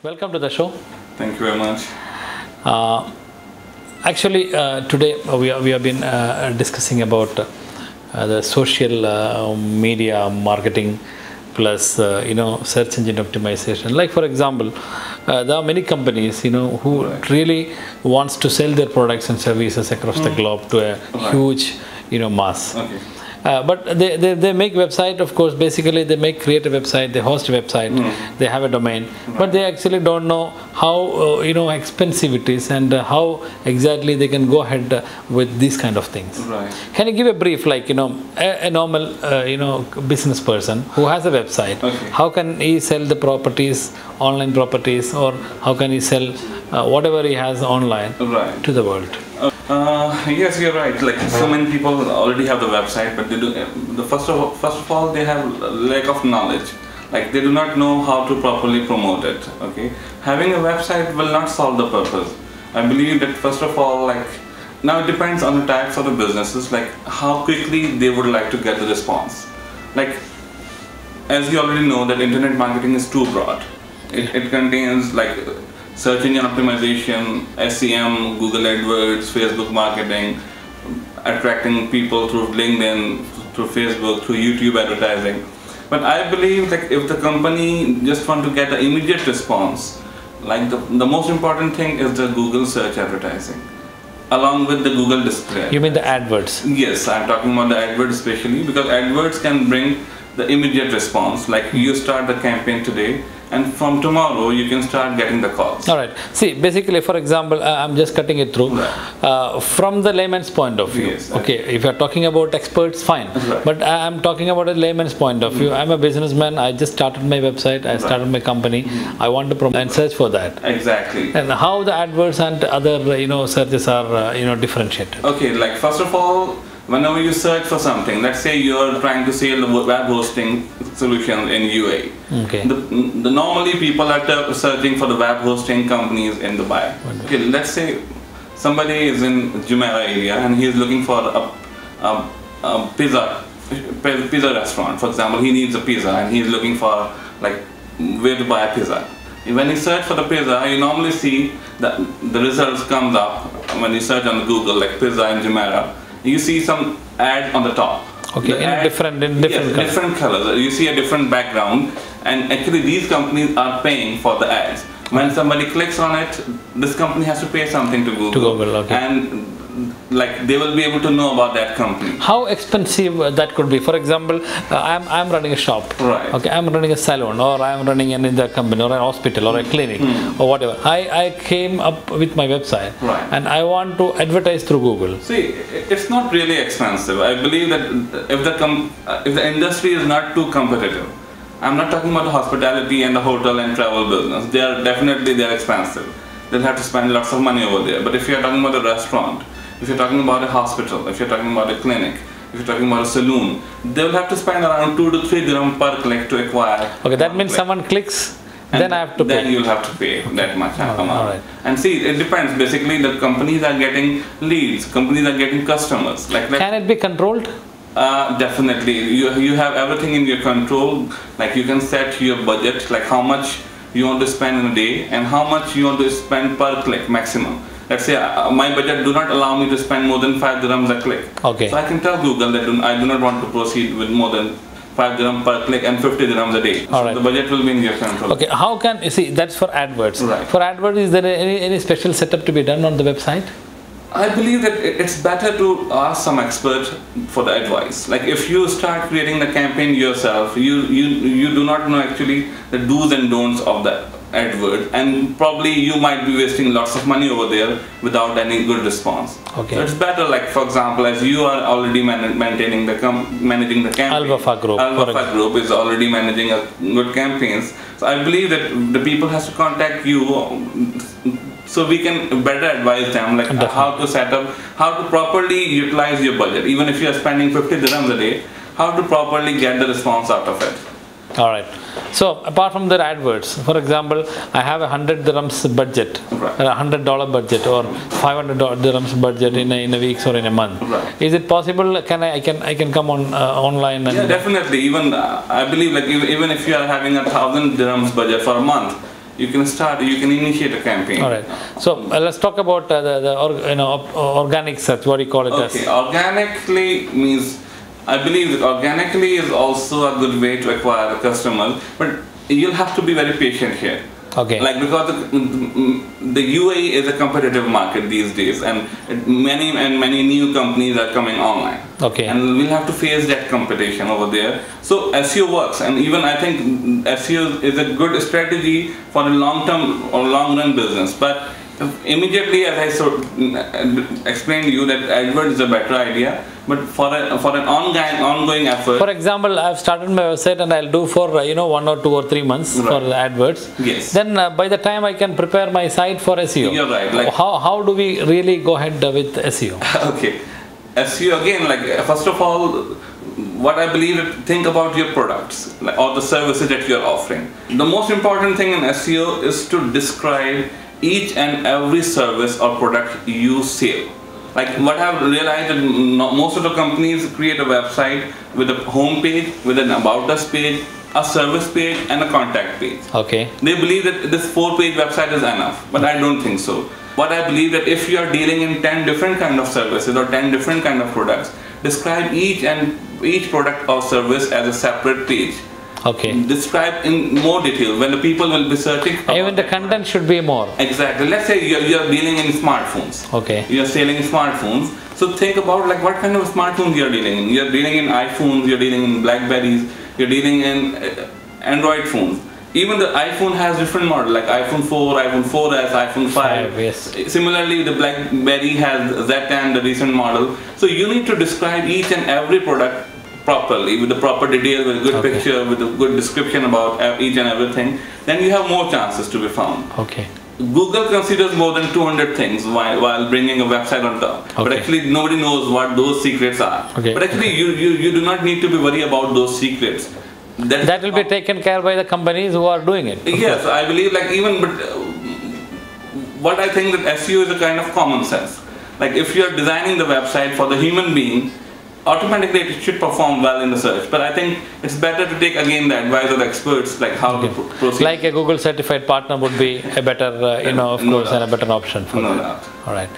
Welcome to the show. Thank you very much. Uh, Today we have been discussing about the social media marketing plus search engine optimization. Like for example, there are many companies who really wants to sell their products and services across the globe to a huge mass. Okay. But they make website, of course. Basically, they create a website, they host a website, they have a domain, but they actually don't know how expensive it is and how exactly they can go ahead with these kind of things. Right. Can you give a brief, like a normal business person who has a website? Okay. How can he sell the properties, online properties, or how can he sell whatever he has online Right. to the world? Yes, you're right. Like so many people already have the website, but they do. First of all, they have lack of knowledge. Like they do not know how to properly promote it. Okay, having a website will not solve the purpose. I believe that first of all, like now it depends on the types of the businesses, like how quickly they would like to get the response. Like as you already know, that internet marketing is too broad. It contains like search engine optimization, SEM, Google AdWords, Facebook marketing, attracting people through LinkedIn, through Facebook, through YouTube advertising. But I believe that if the company just want to get an immediate response, like the most important thing is the Google search advertising, along with the Google display. You mean the AdWords? Yes, I'm talking about the AdWords especially because AdWords can bring the immediate response. Like you start the campaign today, and from tomorrow you can start getting the calls. All right. See, basically, for example, I'm just cutting it through. Right. From the layman's point of view. Yes, okay, if you're talking about experts, fine. Right. But I'm talking about a layman's point of view. I'm a businessman. I just started my website. I started my company. I want to promote and search for that. Exactly. And how the AdWords and other searches are differentiated. Okay, like first of all, whenever you search for something, let's say you're trying to sell the web hosting solution in UAE. Okay. The normally people are searching for the web hosting companies in Dubai. Okay, let's say somebody is in Jumeirah area and he's looking for a pizza restaurant. For example, he needs a pizza and he's looking for like where to buy a pizza. When you search for the pizza, you normally see that the results comes up when you search on Google like pizza in Jumeirah. You see some ad on the top. Okay, in different yes, colors. different colors. You see a different background, and actually these companies are paying for the ads. When somebody clicks on it, this company has to pay something to Google. To Google, okay. And like they will be able to know about that company. How expensive that could be? For example, I'm running a shop. Right. Okay, I'm running a salon, or I'm running an India company, or a hospital, or a clinic, or whatever. I came up with my website, Right. and I want to advertise through Google. See, it's not really expensive. I believe that if the industry is not too competitive, I'm not talking about the hospitality and the hotel and travel business. They are definitely expensive. They'll have to spend lots of money over there. But if you're talking about a restaurant, if you're talking about a hospital, if you're talking about a clinic, if you're talking about a saloon, they will have to spend around 2 to 3 dirham per click to acquire. Okay, that means someone clicks, And then I have to pay. Then you'll have to pay that much amount. all right. And see, it depends. Basically, the companies are getting leads. Companies are getting customers. Can it be controlled? Definitely. You have everything in your control. Like you can set your budget, like how much you want to spend in a day and how much you want to spend per click maximum. Let's say my budget do not allow me to spend more than 5 dirhams a click. Okay. So I can tell Google that I do not want to proceed with more than 5 dirham per click and 50 dirhams a day. All right. So the budget will be in your control. Okay, how can you see that's for AdWords? Right. For AdWords, is there any special setup to be done on the website? I believe that it's better to ask some expert for the advice. Like if you start creating the campaign yourself, you do not know actually the do's and don'ts of the AdWord, and probably you might be wasting lots of money over there without any good response. Okay. So it's better, like for example, as you are already managing the campaign. Al-Wafa Group. Al-Wafa Group is already managing a good campaigns. So I believe that the people has to contact you. So we can better advise them like how to set up, how to properly utilize your budget. Even if you are spending 50 dirhams a day, how to properly get the response out of it. All right. So apart from the AdWords, for example, I have 100 dirhams budget, Right. $100 budget, or 500 dirhams budget in a week or in a month. Right. Is it possible? I can come on online and Yeah, definitely. Even I believe like even if you are having 1,000 dirhams budget for a month, you can start, you can initiate a campaign. All right. So let's talk about organic search. What do you call it Okay, organically means, I believe that organically is also a good way to acquire a customer, but you'll have to be very patient here. Okay. Like, because the UAE is a competitive market these days, and many new companies are coming online. Okay. And we'll have to face that competition over there. So SEO works, and even I think SEO is a good strategy for a long-term or long-run business. But immediately, as I explained to you, that AdWords is a better idea. But for an ongoing effort. For example, I've started my website and I'll do for 1 or 2 or 3 months for the AdWords. Yes. Then by the time I can prepare my site for SEO. You're right. Like, how do we really go ahead with SEO? Okay, SEO again. Like, first of all, what I believe is, think about your products or the services that you're offering. The most important thing in SEO is to describe each and every service or product you sell. Like, what I've realized that most of the companies create a website with a home page, with an about us page, a service page, and a contact page. Okay. They believe that this 4-page website is enough, but I don't think so. What I believe that if you are dealing in 10 different kind of services or 10 different kind of products, describe each product or service as a separate page. Okay. Describe in more detail when the people will be searching. Even the content should be more. Exactly. Let's say you're dealing in smartphones. Okay. You're selling smartphones. So think about like what kind of smartphones you're dealing in. You're dealing in iPhones, you're dealing in Blackberries, you're dealing in Android phones. Even the iPhone has different models like iPhone 4, iPhone 4S, iPhone 5. Yes. Similarly, the Blackberry has Z10, the recent model. So you need to describe each and every product properly, with the proper detail, with a good picture, with a good description about each and everything. Then you have more chances to be found. Okay. Google considers more than 200 things while bringing a website on top. Okay. But actually nobody knows what those secrets are. Okay. But actually you do not need to be worried about those secrets. That will be taken care by the companies who are doing it. Yes, I believe like even, but what I think that SEO is a kind of common sense. Like if you are designing the website for the human being, automatically it should perform well in the search. But I think it's better to take again the advice of the experts, like how to proceed. Like a Google certified partner would be a better, of course, and a better option for No that. doubt. All right.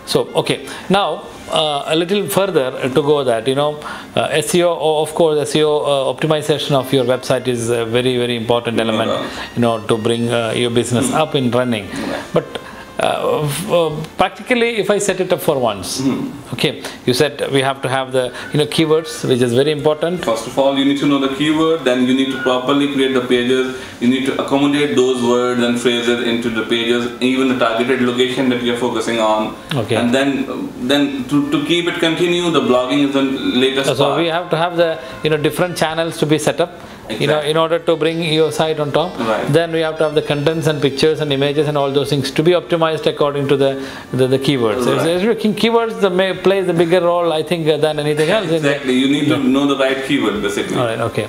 So, okay. Now, a little further to go that, SEO, of course, SEO optimization of your website is a very, very important element, to bring your business up and running. But practically, if I set it up for once, okay, you said we have to have the keywords, which is very important. First of all, you need to know the keyword, then you need to properly create the pages, you need to accommodate those words and phrases into the pages, even the targeted location that you're focusing on. Okay. And then to keep it continue, the blogging is the latest So part. we have to have the different channels to be set up. Exactly. In order to bring your site on top. Right. Then we have to have the contents and pictures and images and all those things to be optimized according to the keywords. Right. Keywords plays a bigger role, I think, than anything else. Exactly. You need to know the right keyword, basically. All right. Okay.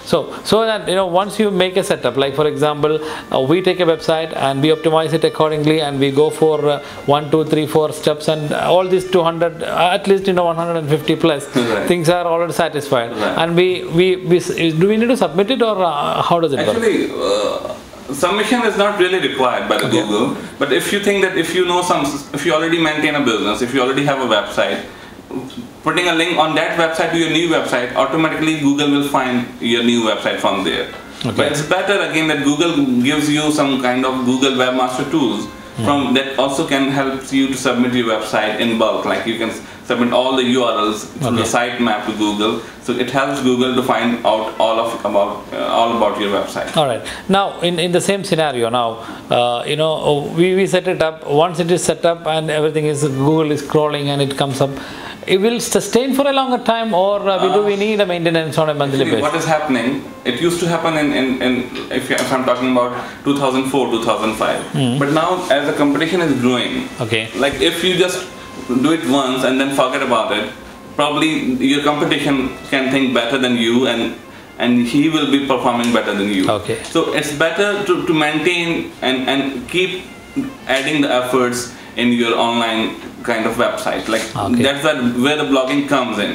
So that once you make a setup, like for example, we take a website and we optimize it accordingly, and we go for 1, 2, 3, 4 steps, and all these 200, at least 150 plus things are already satisfied. Right. And do we need to submit it, or how does it work? Actually, submission is not really required by the Google. But if you think that if you already maintain a business, if you already have a website, putting a link on that website to your new website, automatically Google will find your new website from there. Okay. But it's better again that Google gives you some kind of Google Webmaster Tools from that also can help you to submit your website in bulk. Like you can submit all the URLs to the sitemap to Google, so it helps Google to find out all about your website. All right. Now, in the same scenario, we set it up. Once it is set up and everything is Google is crawling and it comes up, it will sustain for a longer time, or do we need a maintenance on a monthly basis? What is happening? It used to happen if I'm talking about 2004, 2005. But now, as the competition is growing, like if you just do it once and then forget about it, probably your competition can think better than you, and he will be performing better than you. Okay. So it's better to maintain and keep adding the efforts in your online kind of website. Like that's where the blogging comes in.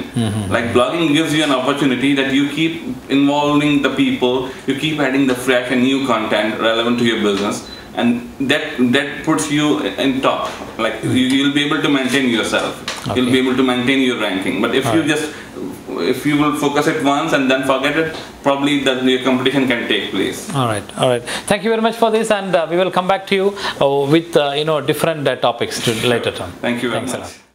Like blogging gives you an opportunity that you keep involving the people, you keep adding the fresh and new content relevant to your business, and that puts you in top. Like you'll be able to maintain yourself. You'll be able to maintain your ranking. But if you will focus it once and then forget it, probably that your competition can take place. All right. Thank you very much for this, and we will come back to you with different topics later on. Thank you very much.